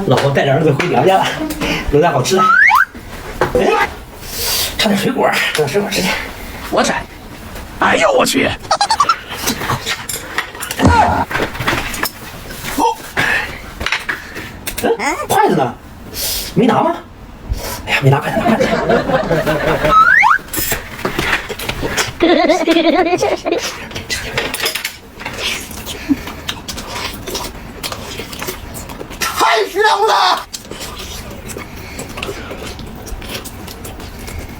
老婆带着儿子回娘家了，有点好吃的。哎，炒点水果，炒点水果吃去。我摘。哎呦我去！筷子呢？没拿吗？哎呀，没拿筷子，拿筷子。太香了！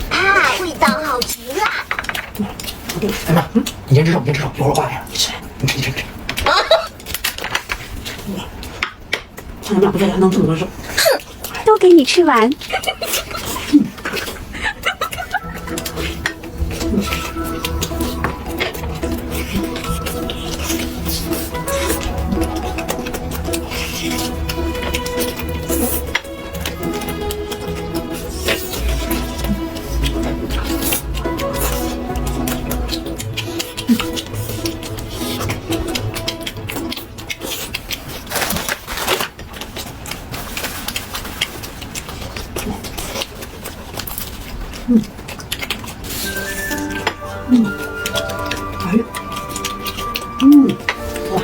啊，味道好极了！哎妈，你先吃肉，你先吃肉，一会儿我挂开了，你吃，你吃，你吃，你吃。看你们俩不在家弄这么多肉，都给你吃完。哎，哇，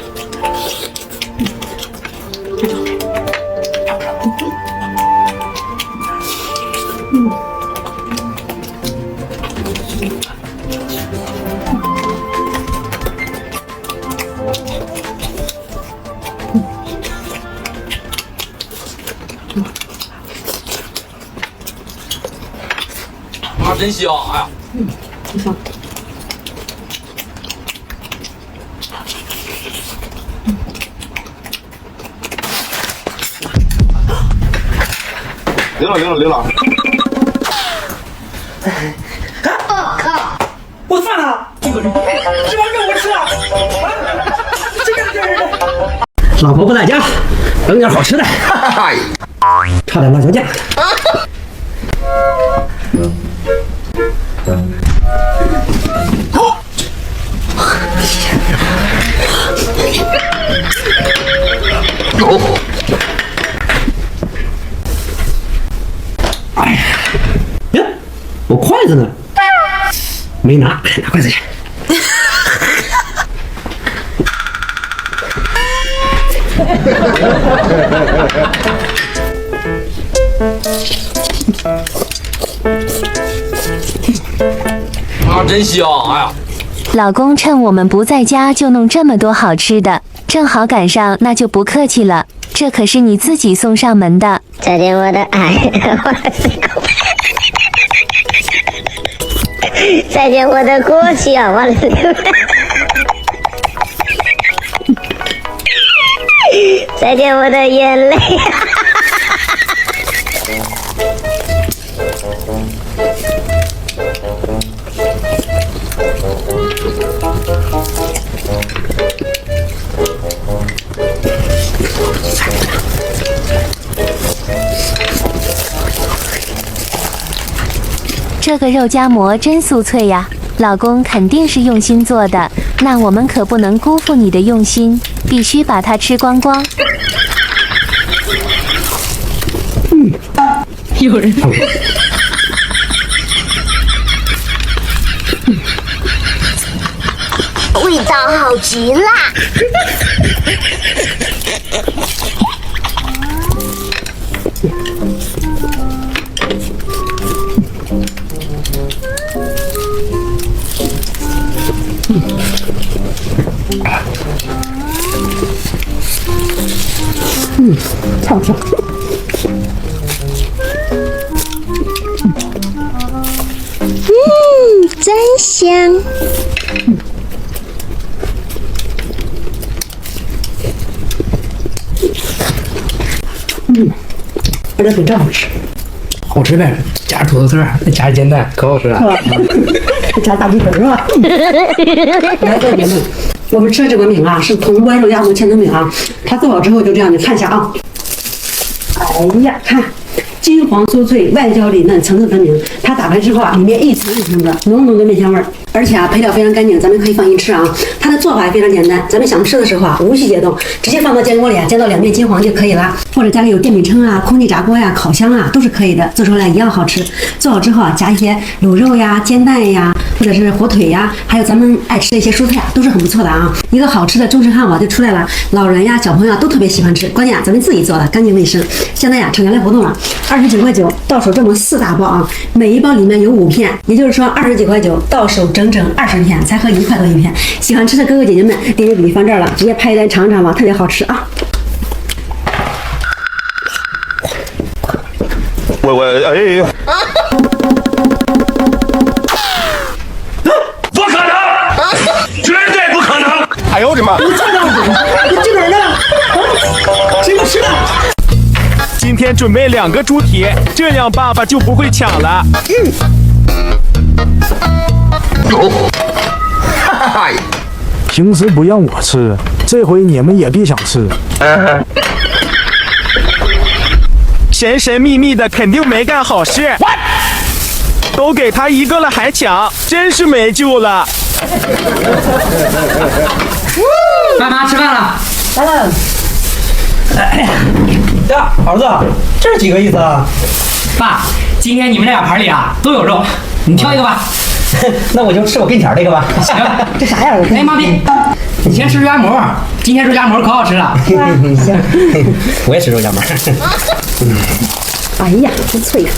啊，真香！哎呀，真香。领了！我的饭呢？这碗肉我吃了。这老婆不在家，整点好吃的，炒点辣椒酱。哎呀，我筷子呢？没拿，拿筷子去。啊，真香！哎呀，老公趁我们不在家就弄这么多好吃的，正好赶上，那就不客气了。这可是你自己送上门的。再见我的爱，再见我的过去啊！完了，再见我的眼泪。这个肉夹馍真酥脆呀，老公肯定是用心做的，那我们可不能辜负你的用心，必须把它吃光光。有人。味道好极了！唱唱。真香！这饼真好吃，好吃呗，加土豆丝儿，再加煎蛋，可好吃了。再加大米粉是吧？来，各位姐妹，我们吃的这个饼啊，是潼关肉夹馍千层饼啊。它做好之后就这样，你看一下啊。哎呀，看金黄酥脆，外焦里嫩，层次分明。它打开之后啊，里面一层一层的浓浓的面香味儿，而且啊配料非常干净，咱们可以放心吃啊。它的做法也非常简单，咱们想吃的时候啊，无需解冻，直接放到煎锅里啊，煎到两面金黄就可以了。或者家里有电饼铛啊、空气炸锅呀、烤箱啊，都是可以的，做出来一样好吃。做好之后啊，夹一些卤肉呀、煎蛋呀，或者是火腿呀，还有咱们爱吃的一些蔬菜啊，都是很不错的啊。一个好吃的中式汉堡就出来了，老人呀、小朋友啊都特别喜欢吃。关键啊，咱们自己做的，干净卫生。现在呀，厂家来活动了，29.9块，到手这么4大包啊，每一包里面有5片，也就是说29.9块，到手整整20片，才合1块多一片。喜欢吃的哥哥姐姐们，点击比例放这儿了，直接拍一单尝尝吧，特别好吃啊！哎，不可能，绝对不可能！哎呦我的妈！这个人呢？谁不吃的？今天准备2个猪蹄，这样爸爸就不会抢了。平时不让我吃，这回你们也别想吃。神神秘秘的，肯定没干好事。都给他1个了还抢，真是没救了。妈妈吃饭了，来了。呀，儿子，这是几个意思啊？爸，今天你们这2盘里啊都有肉，你挑一个吧。那我就吃我跟前这个吧。行，这啥呀？哎，妈咪，你先吃肉夹馍，今天肉夹馍可好吃了。行，我也吃肉夹馍。哎呀，真脆呀！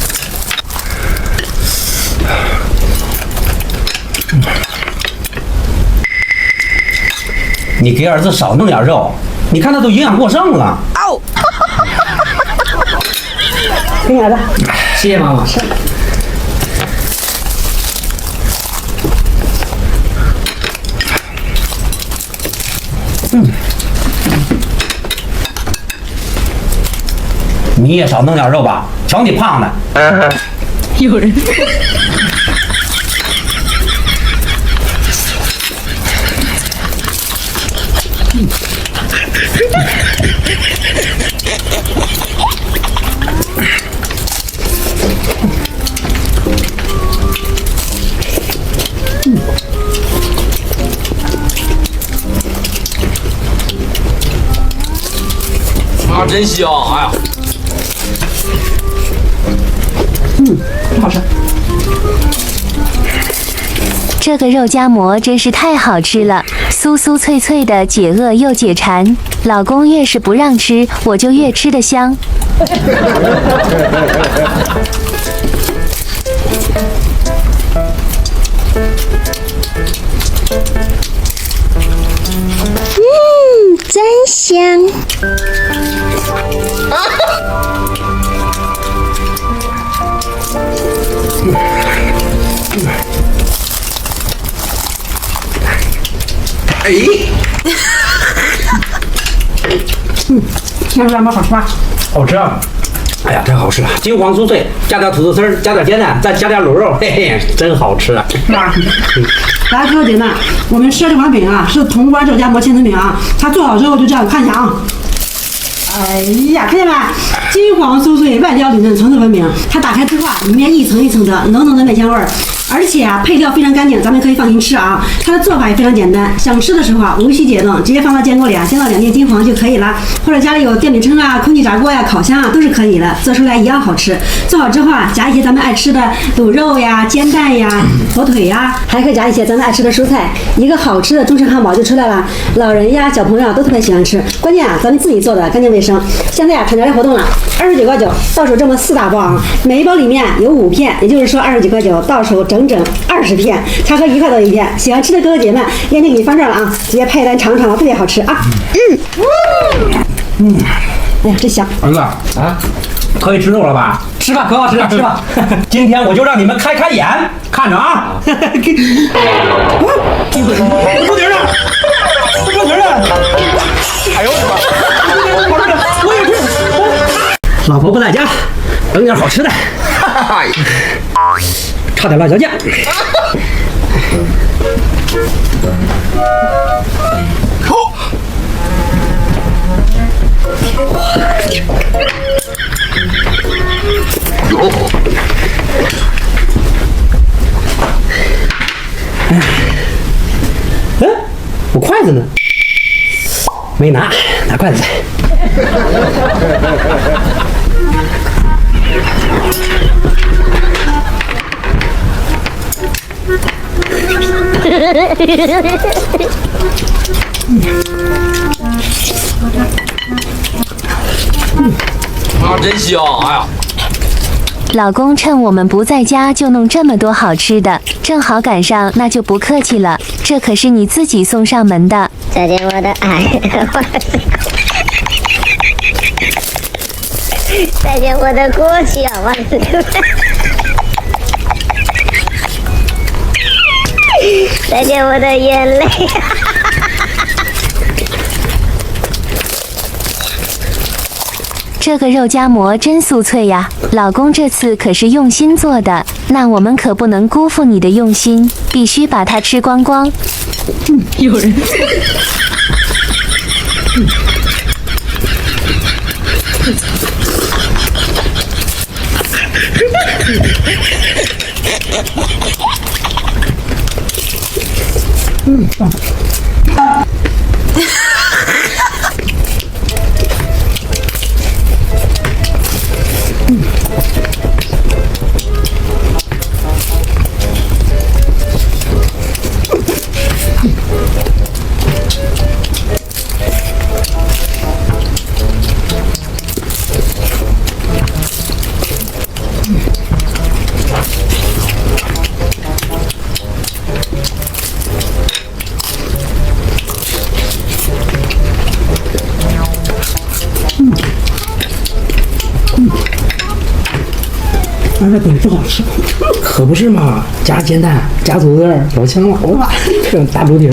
你给儿子少弄点肉，你看他都营养过剩了。嗷！给你儿子，谢谢妈妈。你也少弄点肉吧，瞧你胖的。有人。啊，真香！哎呀，好吃。这个肉夹馍真是太好吃了，酥酥脆脆的，解饿又解馋。老公越是不让吃，我就越吃得香。真香。哎，肉夹馍好吃吧？好吃啊！哎呀，真好吃啊！金黄酥脆，加点土豆丝儿，加点煎蛋，再加点卤肉，嘿嘿，真好吃啊！是吧？来，哥哥姐们，我们吃的这款饼啊，是潼关肉夹馍千层饼啊，它做好之后就这样，看一下啊。哎呀，看见没？金黄酥脆，外焦里嫩，层次分明。它打开之后啊，里面一层一层的浓浓的面香味儿，而且啊，配料非常干净，咱们可以放心吃啊。它的做法也非常简单，想吃的时候啊，无需解冻，直接放到煎锅里啊，煎到两面金黄就可以了。或者家里有电饼铛啊、空气炸锅呀、烤箱啊，都是可以的，做出来一样好吃。做好之后啊，夹一些咱们爱吃的卤肉呀、煎蛋呀、火腿呀，还可以夹一些咱们爱吃的蔬菜，一个好吃的中式汉堡就出来了。老人呀、小朋友啊都特别喜欢吃，关键啊，咱们自己做的，干净卫生。现在啊，厂家来活动了，29.9块，到手这么4大包啊，每一包里面有5片，也就是说29.9块，到手整整20片，才合1块多一片。喜欢吃的哥哥姐姐们，链接给你放这儿了啊，直接拍一单尝尝吧，特别好吃啊。哎呀，真香！儿子啊，可以吃肉了吧？吃吧，可好吃了，吃吧。今天我就让你们开开眼，看着啊！不停了，不停了！哎呦我的妈！我也去。老婆不在家，整点好吃的。差点辣椒酱。大筷子。啊，真香！哎呀，老公趁我们不在家就弄这么多好吃的，正好赶上，那就不客气了。这可是你自己送上门的。再见，我的爱，再见，我的过去啊，我的。再见，我的眼泪。这个肉夹馍真酥脆呀，老公这次可是用心做的，那我们可不能辜负你的用心，必须把它吃光光。有人。这饼不好吃，可不是嘛？加煎蛋，加土豆丝儿，老香了！哇，这大猪蹄儿。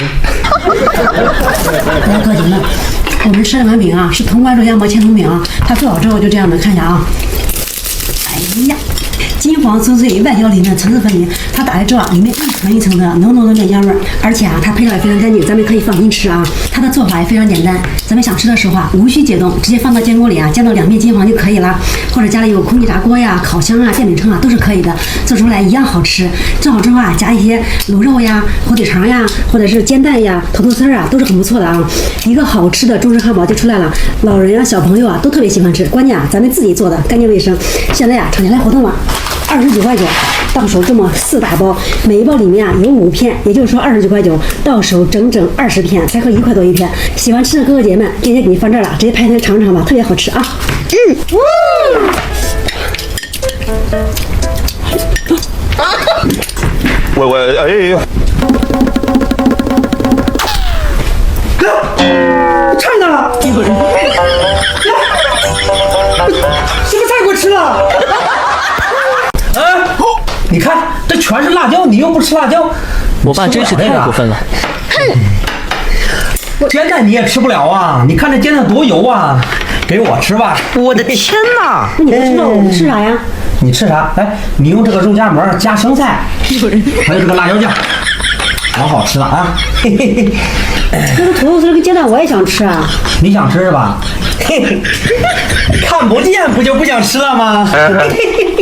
来，哥姐们，我们吃这碗饼啊，是潼关肉夹馍千层饼啊。它做好之后就这样的，看一下啊。哎呀，金黄酥脆，外焦里嫩，层次分明。它打开之后啊，里面一层一层的浓浓的面酱味儿，而且啊，它配料也非常干净，咱们可以放心吃啊。它的做法也非常简单，咱们想吃的时候啊，无需解冻，直接放到煎锅里啊，煎到两面金黄就可以了。或者家里有空气炸锅呀、烤箱啊、电饼铛啊，都是可以的，做出来一样好吃。做好之后啊，加一些卤肉呀、火腿肠呀，或者是煎蛋呀、土豆丝儿啊，都是很不错的啊。一个好吃的中式汉堡就出来了，老人呀、小朋友啊都特别喜欢吃。关键啊，咱们自己做的，干净卫生。现在啊，厂家来活动了，29.9块，到手这么4大包，每一包里面啊有5片，也就是说29.9块，到手整整20片，才合1块多一片。喜欢吃的哥哥姐们，链接给你放这儿了，直接拍一尝尝吧，特别好吃啊！我哎。差一点了，一会儿。是不是太给我吃了？你看这全是辣椒，你又不吃辣椒，我爸真是太过分了。煎蛋你也吃不了啊！你看这煎蛋多油啊！给我吃吧！我的天哪！那你不知道我们吃啥呀？你吃啥？来，你用这个肉夹馍加生菜，还有这个辣椒酱，好好吃的啊！嘿嘿嘿。这个土豆丝跟煎蛋我也想吃啊！你想吃是吧？嘿嘿，看不见不就不想吃了吗？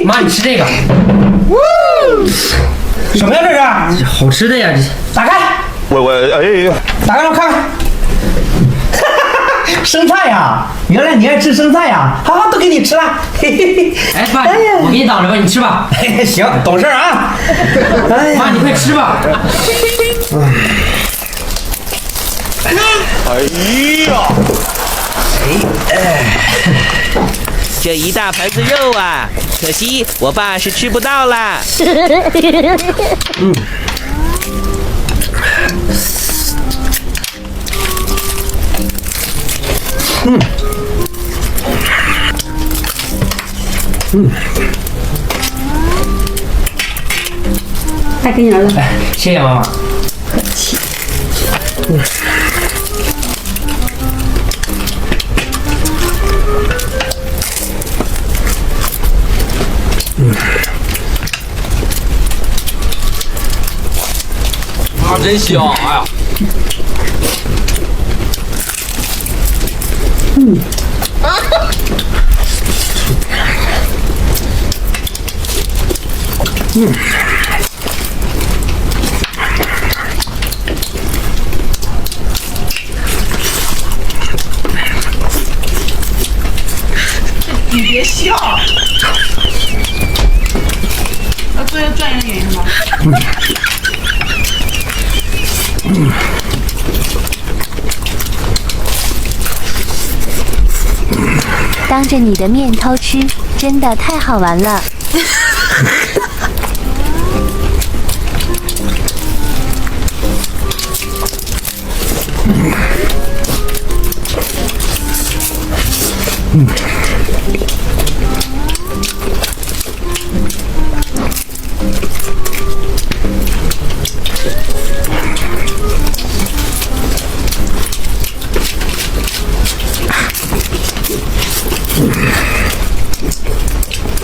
妈，你吃这个。什么呀这是？好吃的呀！打开。我哎。打开让我看看。生菜呀，原来你爱吃生菜呀！好好，都给你吃了。嘿嘿嘿。哎，爸，我给你挡着吧，你吃吧。嘿嘿，行，懂事啊。妈，你快吃吧。哎呀！这一大盘子肉啊，可惜我爸是吃不到啦。太给你儿子，谢谢妈妈。客气。啊，真香！哎呀，要。做一个专业的演员吧。当着你的面偷吃，真的太好玩了。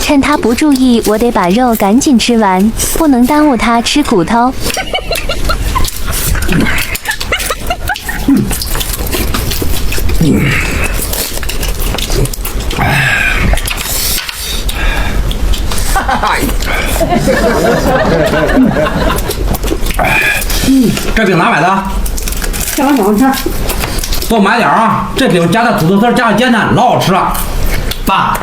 趁他不注意，我得把肉赶紧吃完，不能耽误他吃骨头。这饼哪买的？下完早餐。多买点啊！这饼加点土豆丝，加点煎蛋，老好吃了。爸，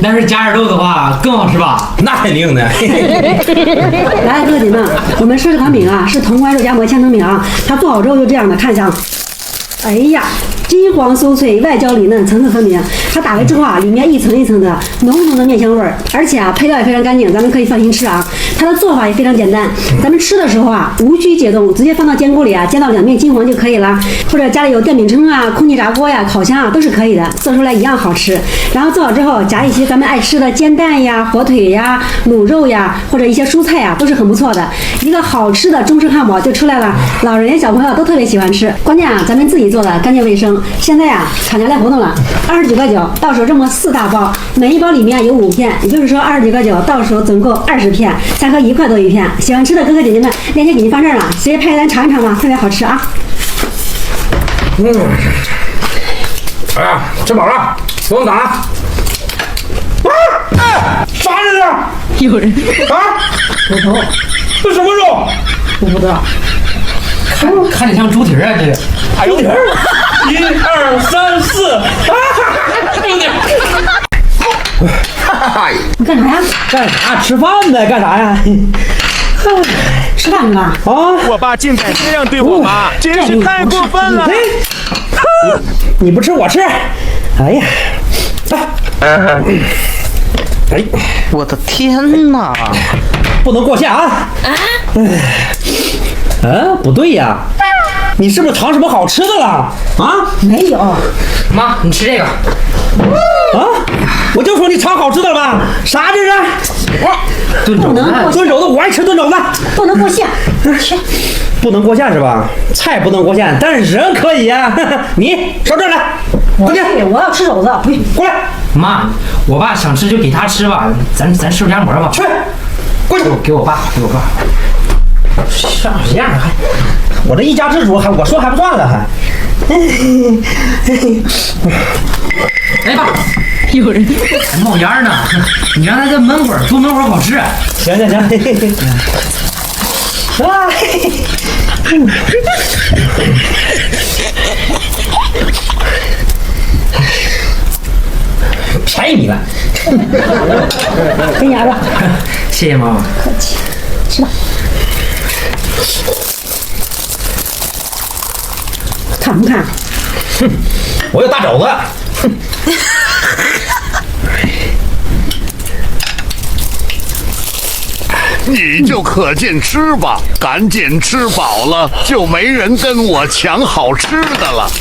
但是加点肉的话更好吃吧？那肯定的。来，哥姐们，我们说这款饼啊，是潼关肉夹馍千层饼啊，它做好之后就这样的，看一下。哎呀，金黄酥脆，外焦里嫩，层次分明。它打开之后啊，里面一层一层的浓浓的面香味儿，而且啊，配料也非常干净，咱们可以放心吃啊。它的做法也非常简单，咱们吃的时候啊，无需解冻，直接放到煎锅里啊，煎到两面金黄就可以了。或者家里有电饼铛啊、空气炸锅呀、烤箱啊，都是可以的，做出来一样好吃。然后做好之后，夹一些咱们爱吃的煎蛋呀、火腿呀、卤肉呀，或者一些蔬菜呀，都是很不错的。一个好吃的中式汉堡就出来了，老人小朋友都特别喜欢吃。关键啊，咱们自己做的干净卫生。现在啊，厂家来活动了，29块9，到手这么4大包，每一包里面有5片，也就是说29块9，到手总共20片，才合1块多一片。喜欢吃的哥哥姐姐们，链接给您放这儿了，直接拍单尝一尝吧，特别好吃啊！哎呀，吃饱了，不用挡了。啥这是？有人啊？骨头？这什么肉？我不知道。看着像猪蹄儿啊，这是。猪蹄儿？1、2、3、4，猪蹄儿。你干啥呀？干啥？吃饭呗，干啥呀？吃饭是吧？啊！我爸竟敢这样对我妈，真是太过分了！你不吃我吃。哎呀，哎，我的天哪！不能过线啊！不对呀，你是不是尝什么好吃的了？啊？没有。妈，你吃这个。啊！我就说你尝好吃的了吧？啥这是？炖肘子。炖肘子，我爱吃炖肘子。不能过线。去。不能过线是吧？菜不能过线，但是人可以呀。你上这儿来，过去。我要吃肘子，不过来。妈，我爸想吃就给他吃吧，咱吃肉夹馍吧。去，过去。给我爸。啥样还？我这一家之主，还我说还不算了还。哎爸，有人还冒烟呢，你让他再焖会儿，多焖会儿好吃。行。啊！便宜你了，给你儿子。谢谢妈妈。客气，吃吧。看不看？哼，我有大肘子。哼。你就可劲吃吧，赶紧吃饱了，就没人跟我抢好吃的了。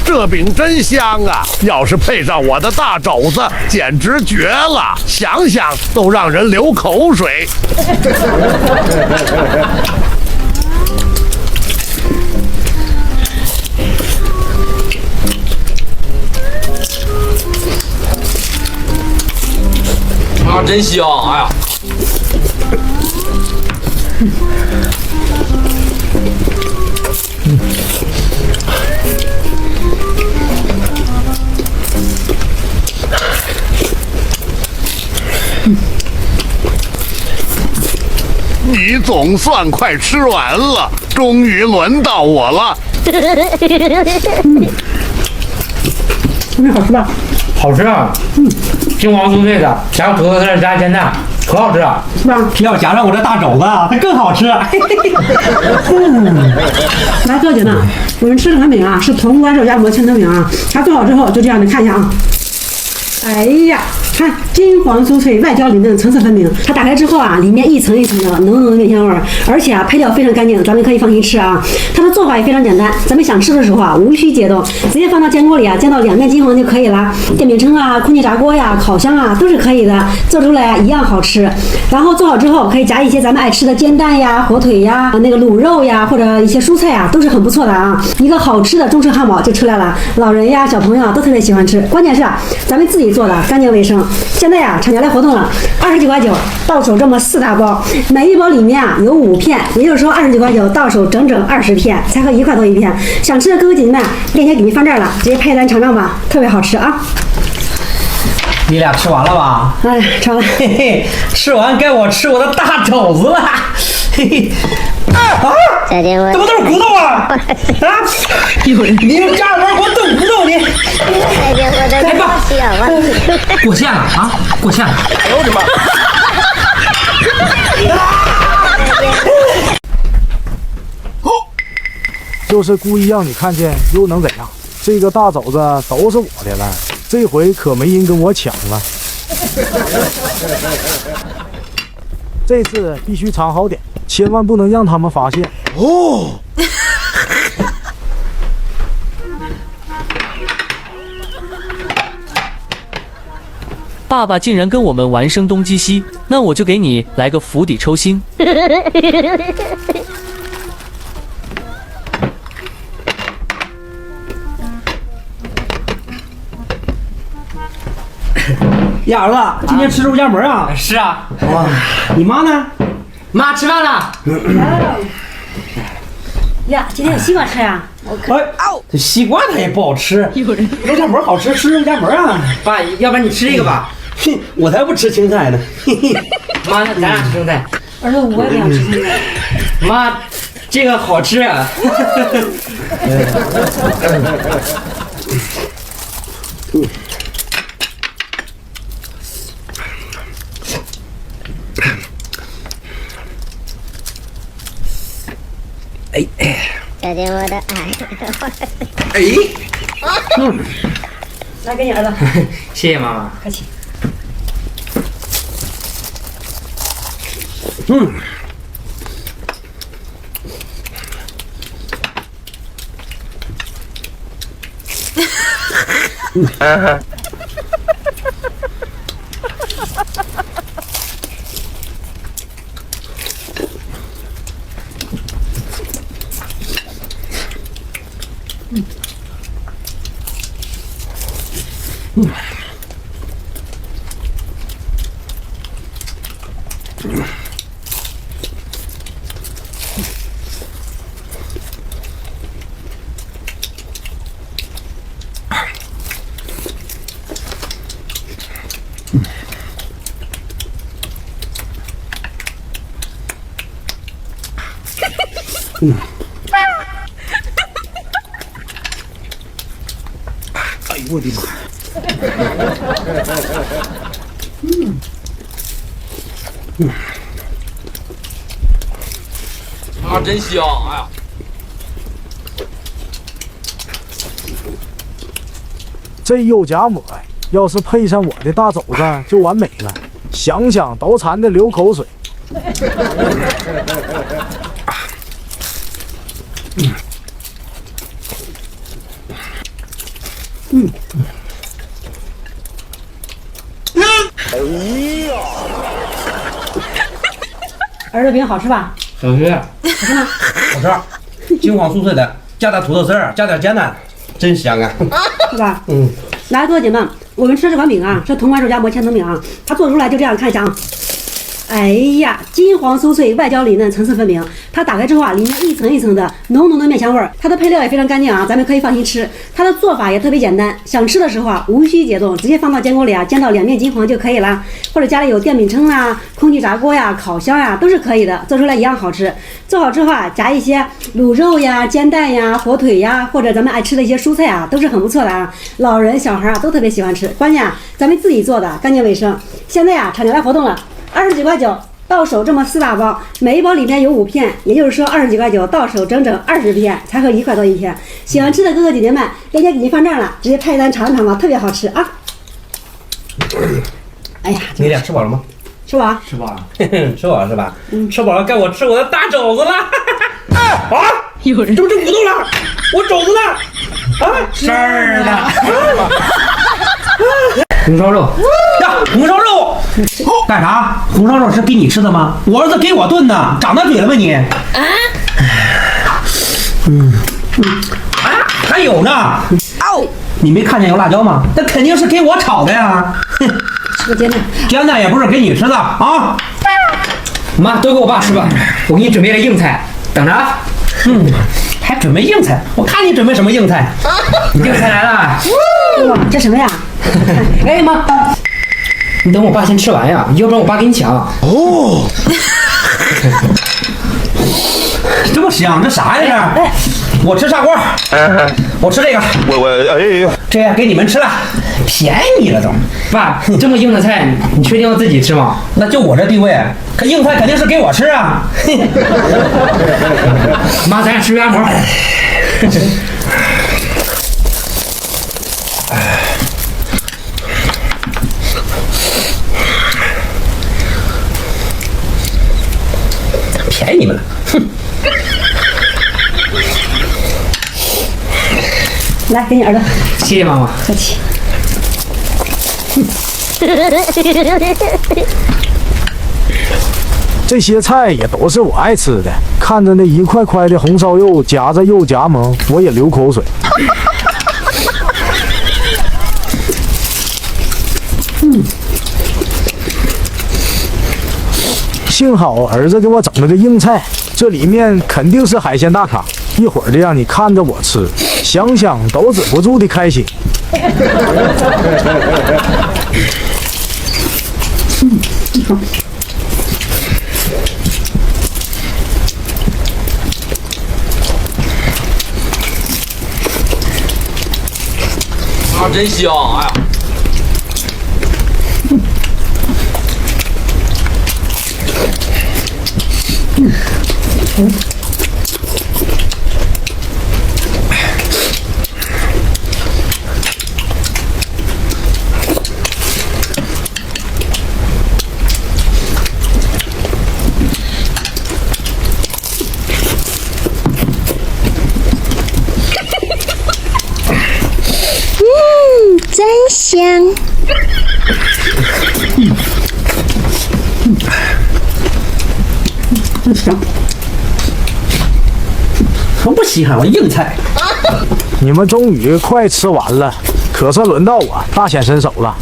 这饼真香啊！要是配上我的大肘子，简直绝了！想想都让人流口水。啊，真香！哎呀，你总算快吃完了，终于轮到我了。这好吃吧？好吃啊！金黄酥脆的，加土豆丝加煎蛋，可好吃了，是吧？要加上我这大肘子，它更好吃。来，各位姐妹，我们吃这款饼啊，是潼关肉夹馍千层饼啊。它做好之后就这样，你看一下啊。哎呀，看金黄酥脆，外焦里嫩，层次分明。它打开之后啊，里面一层一层的浓浓的面香味儿，而且啊，配料非常干净，咱们可以放心吃啊。它的做法也非常简单，咱们想吃的时候啊，无需解冻，直接放到煎锅里啊，煎到两面金黄就可以了。电饼铛啊、空气炸锅呀、烤箱啊都是可以的，做出来一样好吃。然后做好之后，可以夹一些咱们爱吃的煎蛋呀、火腿呀、那个卤肉呀，或者一些蔬菜呀，都是很不错的啊。一个好吃的中式汉堡就出来了，老人呀、小朋友都特别喜欢吃。关键是啊，咱们自己做的，干净卫生。现在呀，厂家来活动了，29.9块，到手这么4大包，每一包里面啊有5片，也就是说29.9块，到手整整20片，才合1块多一片。想吃的各位姐姐们，链接给您放这儿了，直接拍单尝尝吧，特别好吃啊！你俩吃完了吧？哎，吃完了，嘿嘿，吃完该我吃我的大肘子了。嘿嘿。啊！再见我怎么都是骨头啊！啊！你用家伙给我炖骨头你！再见我的过去啊！过线了啊！过线了！哎呦我的妈！就是故意让你看见，又能怎样？这个大肘子都是我的了，这回可没人跟我抢了。这次必须藏好点，千万不能让他们发现哦。爸爸竟然跟我们玩声东击西，那我就给你来个釜底抽薪。呀，儿子，今天吃肉夹馍啊？是啊。哇，你妈呢？妈吃饭了。呀，今天有西瓜吃呀？这西瓜它也不好吃，肉夹馍好吃，吃肉夹馍啊！爸，要不然你吃这个吧。嘿，我才不吃青菜呢。嘿嘿，妈，咱俩吃青菜。儿子，我也不想吃青菜。妈，这个好吃啊。再见我的爱。来，给你儿子。谢谢妈妈。客气。哎呦我的妈！啊，真香！哎呀，这肉夹馍要是配上我的大肘子就完美了，想想都馋得流口水。哎呀！儿子饼好吃吧？好吃。好吃吗？好吃，金黄酥脆的，加点土豆丝儿，加点煎蛋，真香啊！是吧？来，各位姐妹们，我们吃这款饼啊，是潼关肉夹馍千层饼啊，它做出来就这样，看一下啊。哎呀，金黄酥脆，外焦里嫩，层次分明。它打开之后啊，里面一层一层的浓浓的面香味儿。它的配料也非常干净啊，咱们可以放心吃。它的做法也特别简单，想吃的时候啊，无需解冻，直接放到煎锅里啊，煎到两面金黄就可以了。或者家里有电饼铛啊、空气炸锅呀、烤箱呀，都是可以的，做出来一样好吃。做好之后啊，夹一些卤肉呀、煎蛋呀、火腿呀，或者咱们爱吃的一些蔬菜啊，都是很不错的啊。老人小孩啊都特别喜欢吃，关键啊，咱们自己做的，干净卫生。现在啊，厂家来活动了。20几块9，到手这么4大包，每一包里面有5片，也就是说20几块9，到手整整20片，才合1块多一片。喜欢吃的哥哥姐姐们，链接给您放这儿了，直接拍一单尝尝吧，特别好吃啊！哎呀，你俩吃饱了吗？吃饱，吃饱了，吃饱了是吧？吃饱了，该我吃我的大肘子了。啊！有人，这不就鼓动了？我肘子呢？啊，这儿呢。红烧肉呀，红烧肉干啥？红烧肉是给你吃的吗？我儿子给我炖的，长大嘴了吗你？啊？还有呢？哦，你没看见有辣椒吗？那肯定是给我炒的呀。吃个煎蛋，煎蛋也不是给你吃的啊。妈，都给我爸吃吧，我给你准备了硬菜，等着啊。还准备硬菜？我看你准备什么硬菜？硬菜来了。哇，这什么呀？哎妈，你等我爸先吃完呀，要不然我爸给你抢。哦，这么香，这啥呀这？我吃砂锅，我吃这个。这给你们吃了，便宜了都。爸，这么硬的菜，你确定要自己吃吗？那就我这地位，可硬菜肯定是给我吃啊。妈，咱俩吃鸭脖。便宜你们了，哼！来，给你儿子。谢谢妈妈。客气。这些菜也都是我爱吃的，看着那一块块的红烧肉夹着肉夹馍，我也流口水。幸好儿子给我整了个硬菜，这里面肯定是海鲜大咖，一会儿的让你看着我吃，想想都止不住的开心。啊，真香！哎呀。真香。香。我不稀罕，我硬菜。你们终于快吃完了，可是轮到我大显身手了。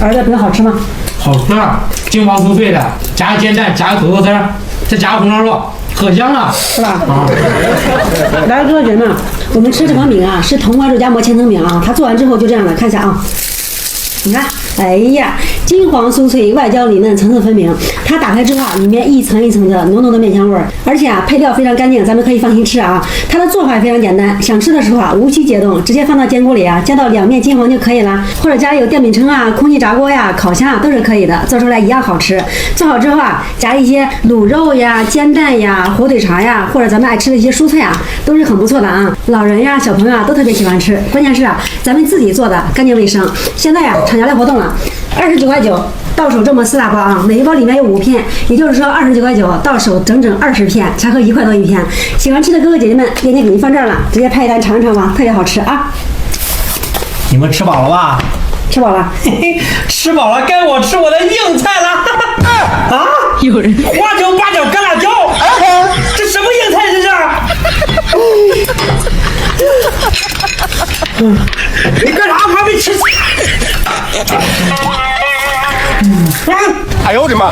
儿子，饼好吃吗？好吃，金黄酥脆的，加个煎蛋，加个土豆丝儿，再加个红烧肉，可香了，是吧？来，哥哥姐妹们，我们吃这款饼啊，是潼关肉夹馍千层饼啊，它做完之后就这样的，看一下啊。你看，哎呀，金黄酥脆，外焦里嫩，层次分明。它打开之后啊，里面一层一层的浓浓的面香味儿，而且啊，配料非常干净，咱们可以放心吃啊。它的做法也非常简单，想吃的时候啊，无需解冻，直接放到煎锅里啊，煎到两面金黄就可以了。或者家里有电饼铛啊、空气炸锅呀、烤箱啊，都是可以的，做出来一样好吃。做好之后啊，夹一些卤肉呀、煎蛋呀、火腿肠呀，或者咱们爱吃的一些蔬菜啊，都是很不错的啊。老人呀、小朋友啊都特别喜欢吃，关键是啊，咱们自己做的，干净卫生。现在呀，厂家来活动了，29块9，到手这么4大包啊，每一包里面有5片，也就是说29块9，到手整整20片，才合1块多一片。喜欢吃的哥哥姐姐们，链接给您放这儿了，直接拍一单尝一尝吧，特别好吃啊！你们吃饱了吧？吃饱了，嘿嘿，吃饱了，该我吃我的硬菜了。啊！有人花椒、八角、干辣椒，这什么硬菜这是？你干啥？还没吃？哎呦我的妈！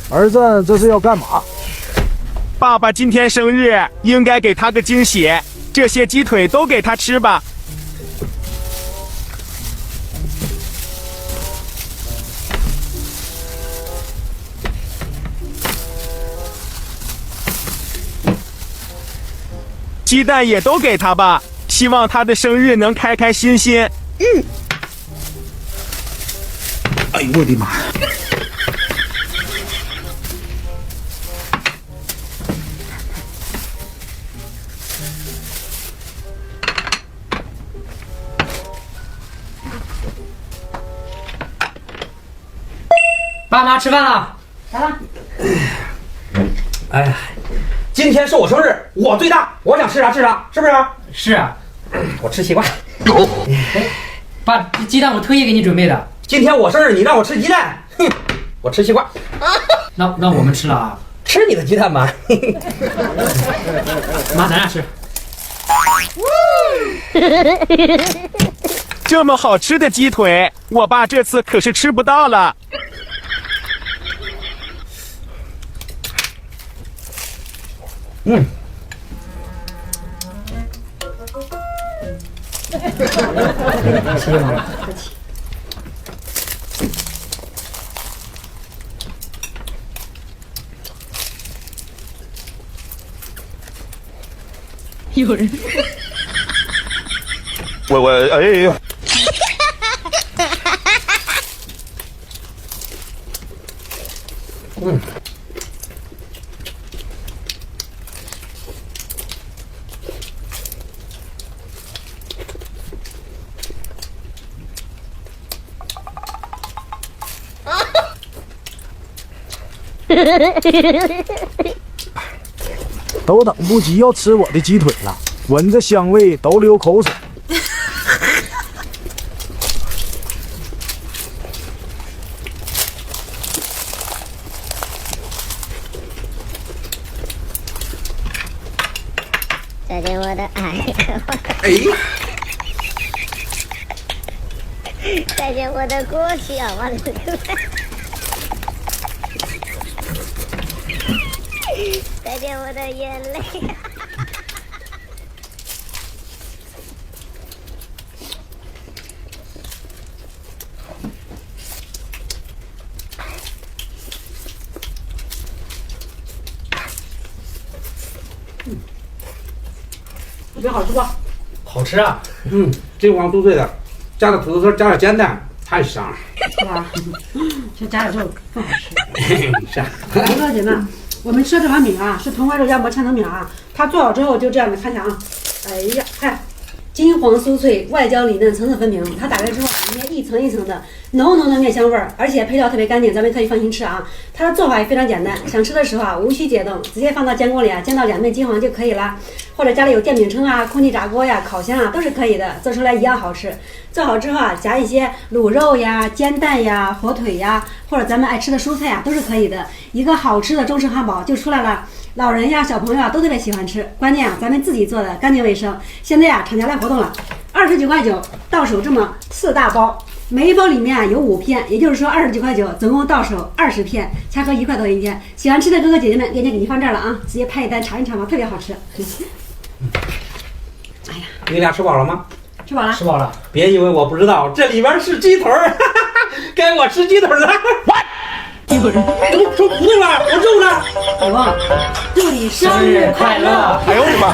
儿子，这是要干嘛？爸爸今天生日，应该给他个惊喜。这些鸡腿都给他吃吧。鸡蛋也都给他吧，希望他的生日能开开心心。哎呦我的妈！爸妈吃饭了，来了。哎呀，今天是我生日，我最大，我想吃啥吃啥，是不是？是啊，我吃西瓜。爸，这鸡蛋我特意给你准备的。今天我生日，你让我吃鸡蛋，哼，我吃西瓜。那我们吃了啊？吃你的鸡蛋吧。妈，咱俩吃。这么好吃的鸡腿，我爸这次可是吃不到了。嗯。有人。我哎呦！嗯。都等不及要吃我的鸡腿了，闻着香味都流口水。再见我的爱，再见我的过去啊，完了。再见我的眼泪。特别好吃不？好吃啊！嗯，金黄酥脆的，加点土豆丝，加点煎蛋，太香了。是吧？再加点肉更好吃。是啊。哥哥姐们，我们吃的这碗饼啊，是铜碗肉夹馍千层饼啊。它做好之后就这样的，看一下啊。哎呀，看，金黄酥脆，外焦里嫩，层次分明。它打开之后，里面一层一层的浓浓的面香味儿，而且配料特别干净，咱们可以放心吃啊。它的做法也非常简单，想吃的时候啊，无需解冻，直接放到煎锅里啊，煎到两面金黄就可以了。或者家里有电饼铛啊、空气炸锅呀、烤箱啊，都是可以的，做出来一样好吃。做好之后啊，夹一些卤肉呀、煎蛋呀、火腿呀，或者咱们爱吃的蔬菜啊，都是可以的。一个好吃的中式汉堡就出来了，老人呀、小朋友啊都特别喜欢吃。关键啊，咱们自己做的，干净卫生。现在啊，厂家来活动了，29.9块，到手这么4大包。每一包里面啊有5片，也就是说29.9块，总共到手20片，才合1块多一片。喜欢吃的哥哥姐姐们，链接给你放这儿了啊，直接拍一单尝一尝吧，特别好吃。哎呀，你俩吃饱了吗？吃饱了。吃饱了。别以为我不知道，这里边是鸡腿儿，该我吃鸡腿了。有人说不对了，我肉呢？老公，祝你生日快乐！哎呦我的妈！